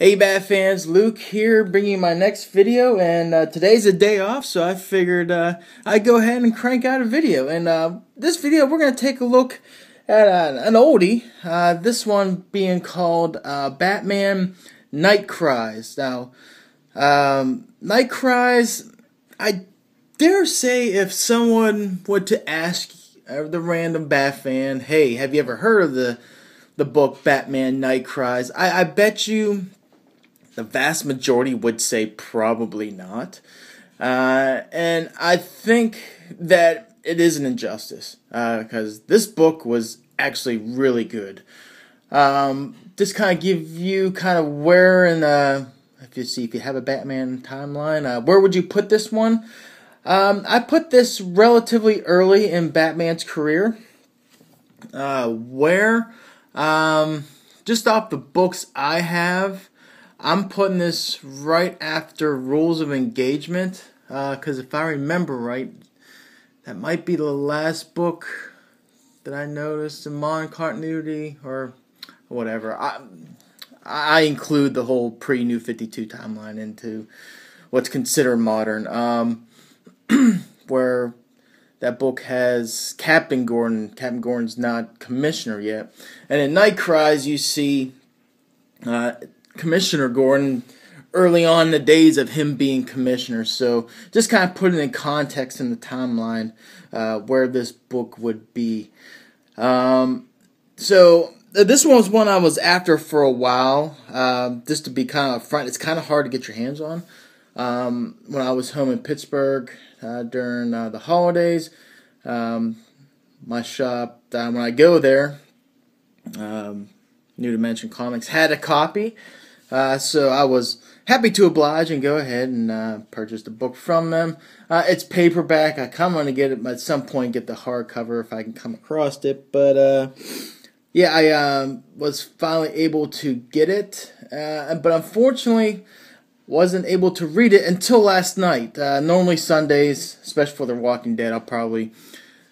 Hey Bat fans, Luke here bringing you my next video, and today's a day off, so I figured I'd go ahead and crank out a video. And this video we're going to take a look at an oldie, this one being called Batman Night Cries. Now, Night Cries, I dare say if someone were to ask the random Bat fan, hey, have you ever heard of the book Batman Night Cries? I bet you the vast majority would say probably not. And I think that it is an injustice, because this book was actually really good. Just kind of give you kind of where in the, if you have a Batman timeline, where would you put this one? I put this relatively early in Batman's career, where, just off the books I have, I'm putting this right after Rules of Engagement, because if I remember right, that might be the last book that I noticed in modern continuity, or whatever. I include the whole pre-New 52 timeline into what's considered modern, where that book has Captain Gordon. Captain Gordon's not Commissioner yet. And in Night Cries, you see Commissioner Gordon early on in the days of him being commissioner. So just kind of putting in context in the timeline where this book would be. So this one was one I was after for a while. Just to be kind of upfront, it's kind of hard to get your hands on. When I was home in Pittsburgh during the holidays, my shop, when I go there, New Dimension Comics had a copy. So I was happy to oblige and go ahead and purchase the book from them. It's paperback. I kind of want to get it at some point, get the hardcover if I can come across it. But yeah, I was finally able to get it. But unfortunately, wasn't able to read it until last night. Normally Sundays, especially for The Walking Dead, I'll probably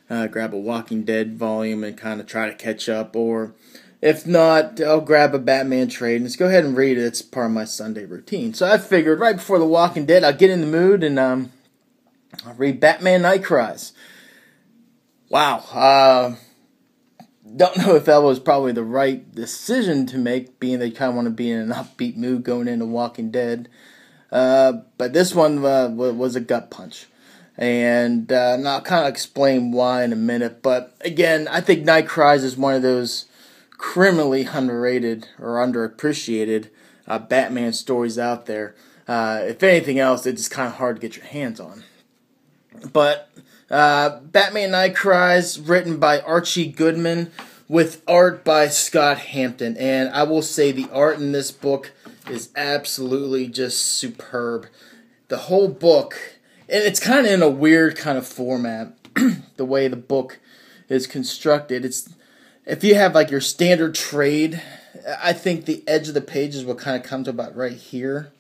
grab a Walking Dead volume and kind of try to catch up, or if not, I'll grab a Batman trade and just go ahead and read it. It's part of my Sunday routine. So I figured right before The Walking Dead, I'll get in the mood and I'll read Batman Night Cries. Wow. Don't know if that was probably the right decision to make, being that you kind of want to be in an upbeat mood going into Walking Dead. But this one was a gut punch. And I'll kind of explain why in a minute. But again, I think Night Cries is one of those criminally underrated or underappreciated Batman stories out there. If anything else, it's just kind of hard to get your hands on. But Batman Night Cries, written by Archie Goodman, with art by Scott Hampton. And I will say the art in this book is absolutely just superb. The whole book, and it's kind of in a weird kind of format, the way the book is constructed. If you have like your standard trade, I think the edge of the pages will kind of come to about right here.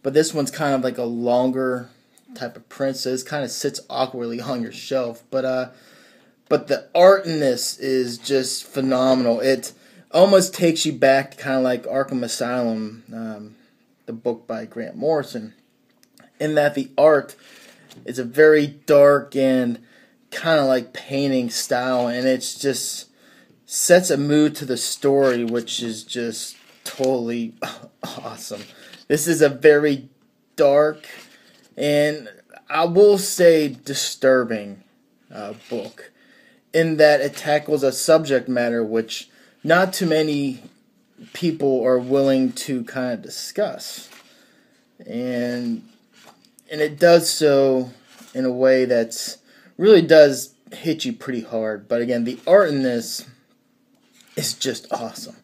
But this one's kind of like a longer type of print, so it kind of sits awkwardly on your shelf. But the art in this is just phenomenal. It almost takes you back to kind of like Arkham Asylum, the book by Grant Morrison, in that the art is a very dark and kind of like painting style, and it's just sets a mood to the story, which is just totally awesome. This is a very dark and, I will say, disturbing book, in that it tackles a subject matter which not too many people are willing to kind of discuss. And it does so in a way that's really does hit you pretty hard. But again, the art in this is just awesome.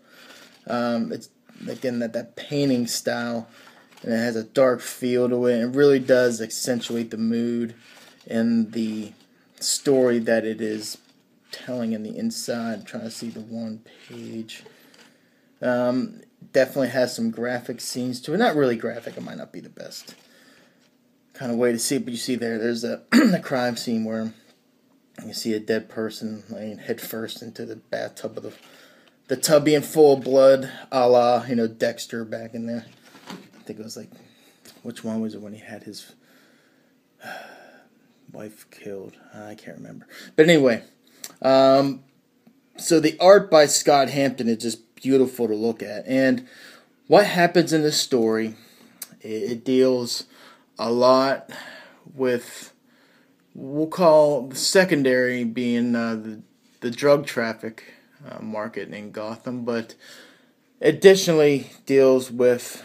It's again that painting style, and it has a dark feel to it. It really does accentuate the mood and the story that it is telling in the inside. I'm trying to see the one page. Definitely has some graphic scenes to it. Not really graphic. It might not be the best kind of way to see it, but you see there's a crime scene where you see a dead person laying head first into the bathtub of the the tub being full of blood, a la, Dexter back in there. I think it was like, which one was it when he had his wife killed? I can't remember. But anyway, so the art by Scott Hampton is just beautiful to look at. And what happens in this story, it deals a lot with, we'll call the secondary being the drug traffic market in Gotham, but additionally deals with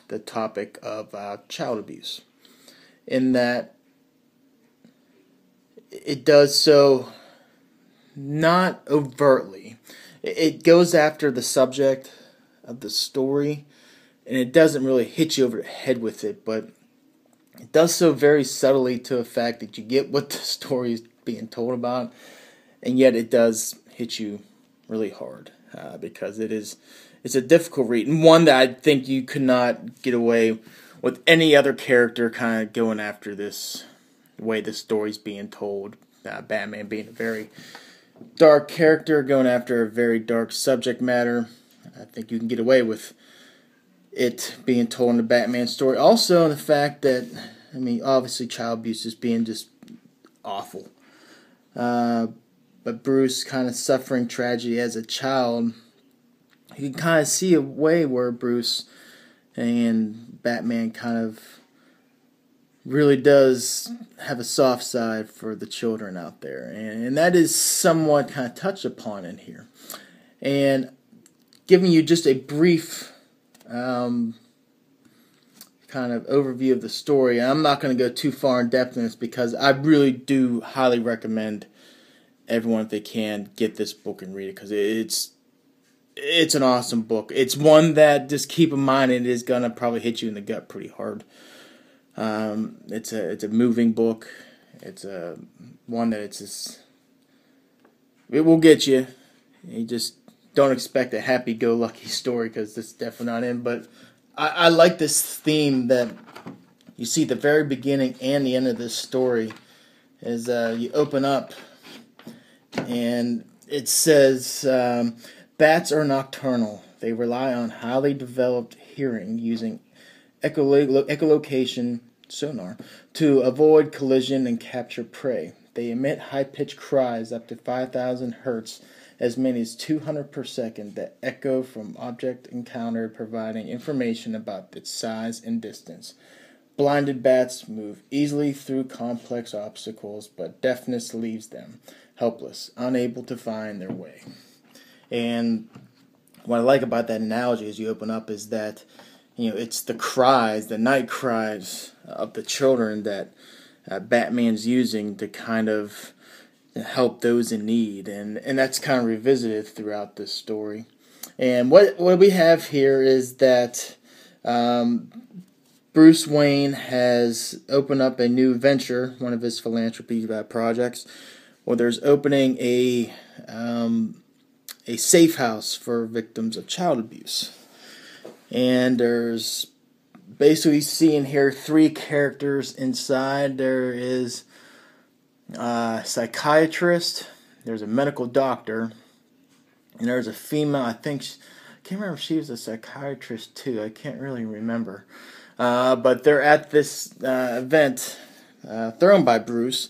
the topic of child abuse, in that it does so not overtly. It goes after the subject of the story, and it doesn't really hit you over the head with it, but it does so very subtly to the fact that you get what the story is being told about, and yet it does hit you really hard, because it's a difficult read, and one that I think you could not get away with any other character kind of going after this way the story's being told. Batman being a very dark character, going after a very dark subject matter. I think you can get away with it being told in the Batman story. Also, the fact that, obviously child abuse is being just awful. But Bruce kind of suffering tragedy as a child, you can kind of see a way where Bruce and Batman kind of really does have a soft side for the children out there. And that is somewhat kind of touched upon in here. And giving you just a brief kind of overview of the story. I'm not going to go too far in depth in this because I really do highly recommend everyone, if they can, get this book and read it, because it's an awesome book. It's one that, just keep in mind, it is going to probably hit you in the gut pretty hard. It's a moving book. It's a one that it will get you. You just don't expect a happy-go-lucky story, because it's definitely not in. But I like this theme that you see at the very beginning and the end of this story. Is you open up and it says, bats are nocturnal. They rely on highly developed hearing using echolocation sonar to avoid collision and capture prey. They emit high-pitched cries up to 5,000 hertz, as many as 200 per second, that echo from object encountered, providing information about its size and distance. Blinded bats move easily through complex obstacles, but deafness leaves them helpless, unable to find their way. And what I like about that analogy as you open up is that, it's the cries, the night cries of the children that Batman's using to kind of help those in need, and that's kind of revisited throughout this story. And what we have here is that Bruce Wayne has opened up a new venture, one of his philanthropy projects, where there's opening a safe house for victims of child abuse. And there's basically seeing here 3 characters inside. There is a psychiatrist, there's a medical doctor, and there's a female, I can't remember if she was a psychiatrist too, I can't really remember. But they're at this event thrown by Bruce,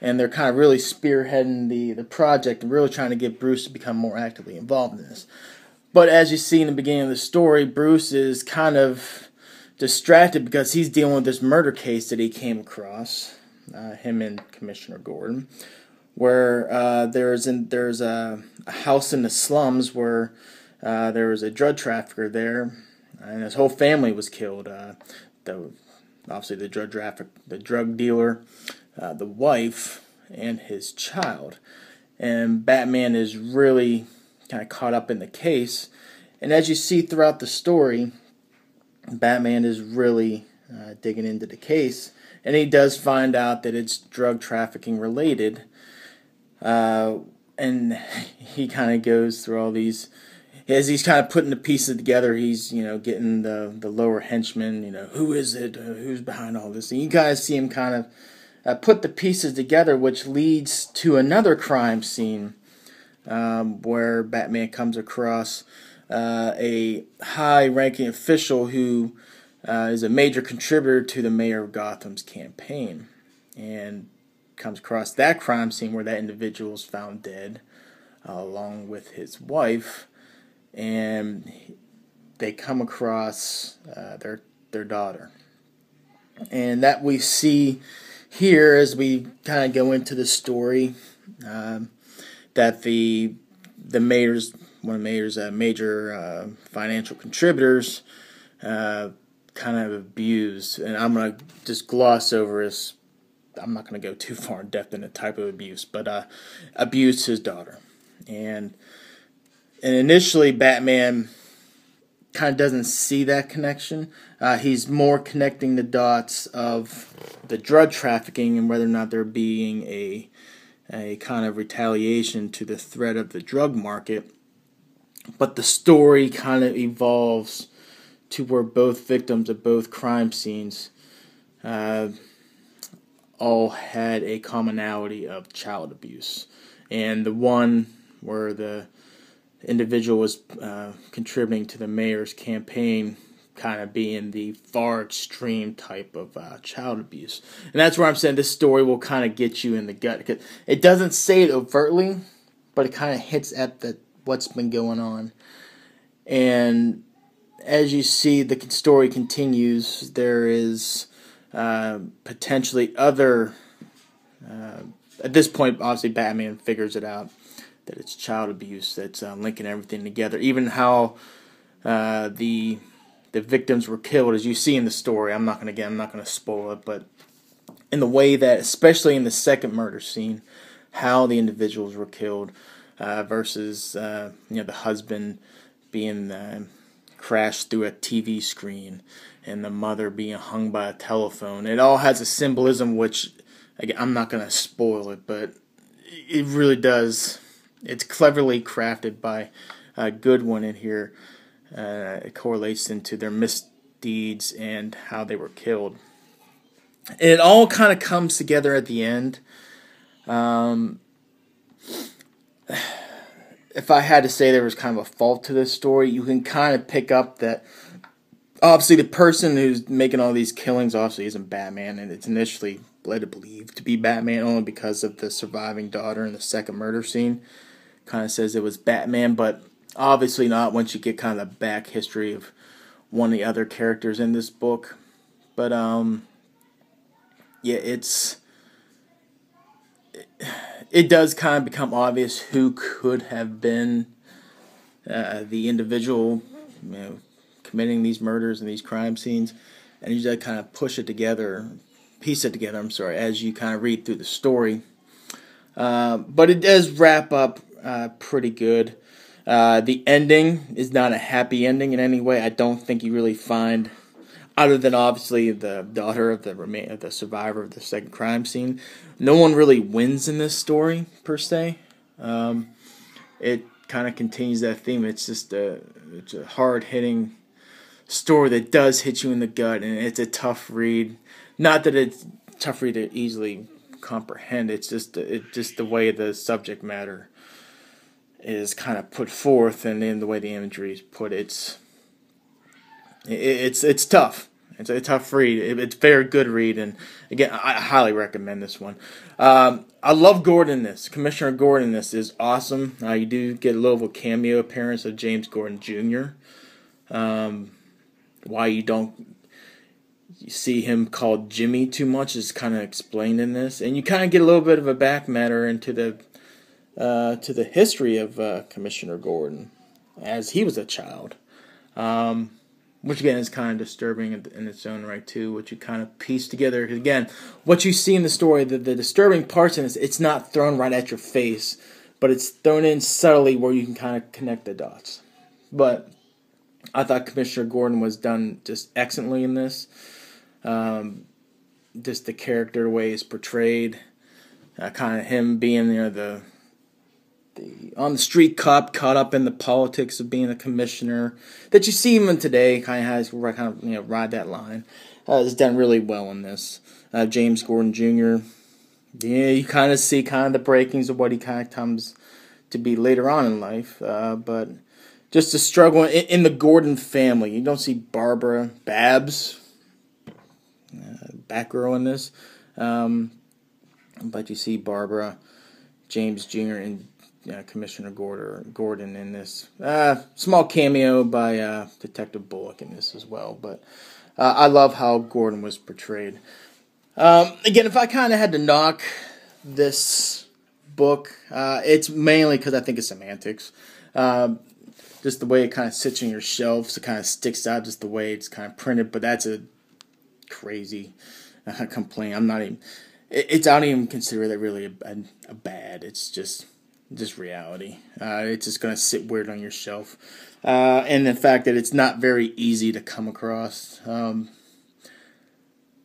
and they're kind of really spearheading the project and really trying to get Bruce to become more actively involved in this. But as you see in the beginning of the story, Bruce is kind of distracted because he's dealing with this murder case that he came across, him and Commissioner Gordon, where there's a house in the slums where there was a drug trafficker there, and his whole family was killed. Obviously the drug dealer, the wife, and his child. And Batman is really kind of caught up in the case. And as you see throughout the story, Batman is really digging into the case, and he does find out that it's drug trafficking related. And he kind of goes through all these, as he's kind of putting the pieces together, he's, getting the lower henchmen, who is it, who's behind all this, and you guys see him kind of put the pieces together, which leads to another crime scene where Batman comes across a high-ranking official who is a major contributor to the mayor of Gotham's campaign, and comes across that crime scene where that individual is found dead, along with his wife, and they come across their daughter, and that we see here as we kind of go into the story. That the mayor's one of the mayor's major financial contributors kind of abused, and I'm gonna just gloss over this. I'm not gonna go too far in depth in the type of abuse, but abused his daughter, and initially Batman kind of doesn't see that connection. He's more connecting the dots of the drug trafficking and whether or not there being a kind of retaliation to the threat of the drug market. But the story kind of evolves to where both victims of both crime scenes all had a commonality of child abuse. And the one where the individual was contributing to the mayor's campaign kind of being the far extreme type of child abuse. And that's where I'm saying this story will kind of get you in the gut. It doesn't say it overtly, but it kind of hits at what's been going on. And as you see, the story continues. There is potentially other... at this point, obviously, Batman figures it out, that it's child abuse that's linking everything together. Even how the victims were killed, as you see in the story. I'm not going to spoil it, but in the way that, especially in the second murder scene, how the individuals were killed versus the husband being crashed through a TV screen and the mother being hung by a telephone. It all has a symbolism, which again, I'm not going to spoil it, but it really does. It's cleverly crafted by Goodwin in here. It correlates into their misdeeds and how they were killed. And it all kind of comes together at the end. If I had to say there was kind of a fault to this story, you can kind of pick up that obviously the person who's making all these killings obviously isn't Batman, and it's initially led to believe to be Batman only because of the surviving daughter in the second murder scene. Kind of says it was Batman, but obviously not once you get kind of the back history of one of the other characters in this book. But yeah, it does kind of become obvious who could have been the individual, committing these murders and these crime scenes, and you just kind of piece it together. As you kind of read through the story. But it does wrap up pretty good. The ending is not a happy ending in any way. I don't think you really find, other than obviously the daughter of the survivor of the second crime scene, no one really wins in this story per se. It kind of continues that theme. It's just it's a hard hitting story that does hit you in the gut, and it's a tough read. Not that it's tough for you to easily comprehend. It's just the way the subject matter is kind of put forth, and in the way the imagery is put. It's tough. It's a tough read. It's a very good read, and again, I highly recommend this one. I love Gordon in this. Commissioner Gordon in this is awesome. You do get a little cameo appearance of James Gordon Jr. Why you don't see him called Jimmy too much is kind of explained in this, and you kind of get a little bit of a back matter into the to the history of Commissioner Gordon as he was a child, which again is kind of disturbing in its own right too. What you kind of piece together, because again, what you see in the story, the disturbing parts in this, it's not thrown right at your face, but it's thrown in subtly where you can kind of connect the dots. But I thought Commissioner Gordon was done just excellently in this. Just the character, the way he's portrayed, kind of him being the on the street cop caught up in the politics of being a commissioner that you see even today, kind of ride that line. Is done really well in this. James Gordon Jr. Yeah, you kind of see kind of the breakings of what he kind of comes to be later on in life, but just the struggle in the Gordon family. You don't see Barbara Babs, Batgirl in this, but you see Barbara, James Jr., and Commissioner Gordon in this. Small cameo by Detective Bullock in this as well, but I love how Gordon was portrayed. Again, if I kind of had to knock this book, it's mainly because I think it's semantics. Just the way it kind of sits on your shelves, it kind of sticks out just the way it's kind of printed, but that's a crazy complaint. I don't even consider that really a bad. It's just reality. It's just going to sit weird on your shelf. And the fact that it's not very easy to come across.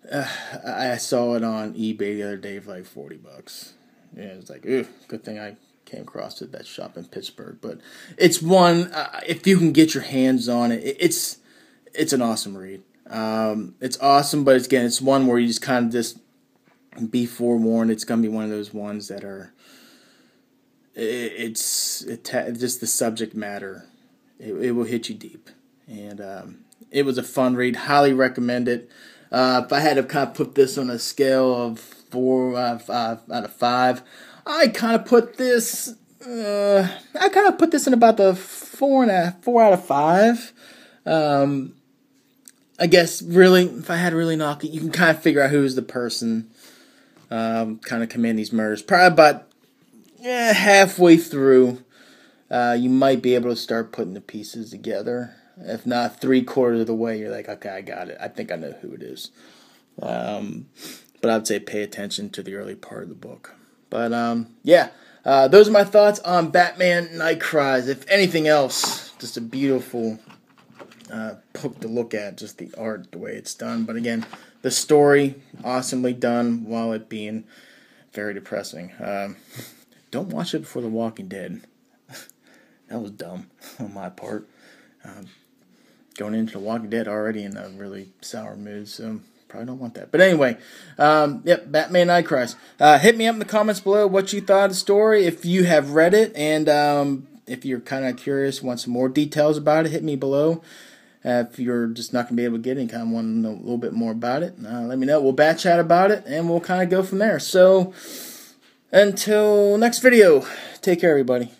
I saw it on eBay the other day for like $40. Yeah, it's like, good thing I came across it, that shop in Pittsburgh. But it's one, if you can get your hands on it, it's an awesome read. It's awesome, but it's one where you just kind of just be forewarned. It's going to be one of those ones that are, just the subject matter. It will hit you deep. And it was a fun read. Highly recommend it. If I had to kind of put this on a scale of 4 out of 5, I kind of put this in about the 4 out of 5. I guess really, if I had to really knock it, you can kind of figure out who's the person kind of committing these murders. Probably about halfway through, you might be able to start putting the pieces together. If not 3/4 of the way, you're like, okay, I got it. I think I know who it is. But I'd say pay attention to the early part of the book. But those are my thoughts on Batman Night Cries. If anything else, just a beautiful book to look at. Just the art, the way it's done. But again, the story, awesomely done while it being very depressing. Don't watch it before The Walking Dead. That was dumb on my part. Going into The Walking Dead already in a really sour mood, so probably don't want that. But anyway, Batman Night Cries. Hit me up in the comments below what you thought of the story, if you have read it, and if you're kind of curious, want some more details about it, hit me below. If you're just not going to be able to get it and kind of want to know a little bit more about it, let me know. We'll bat chat about it, and we'll kind of go from there. So, until next video, take care, everybody.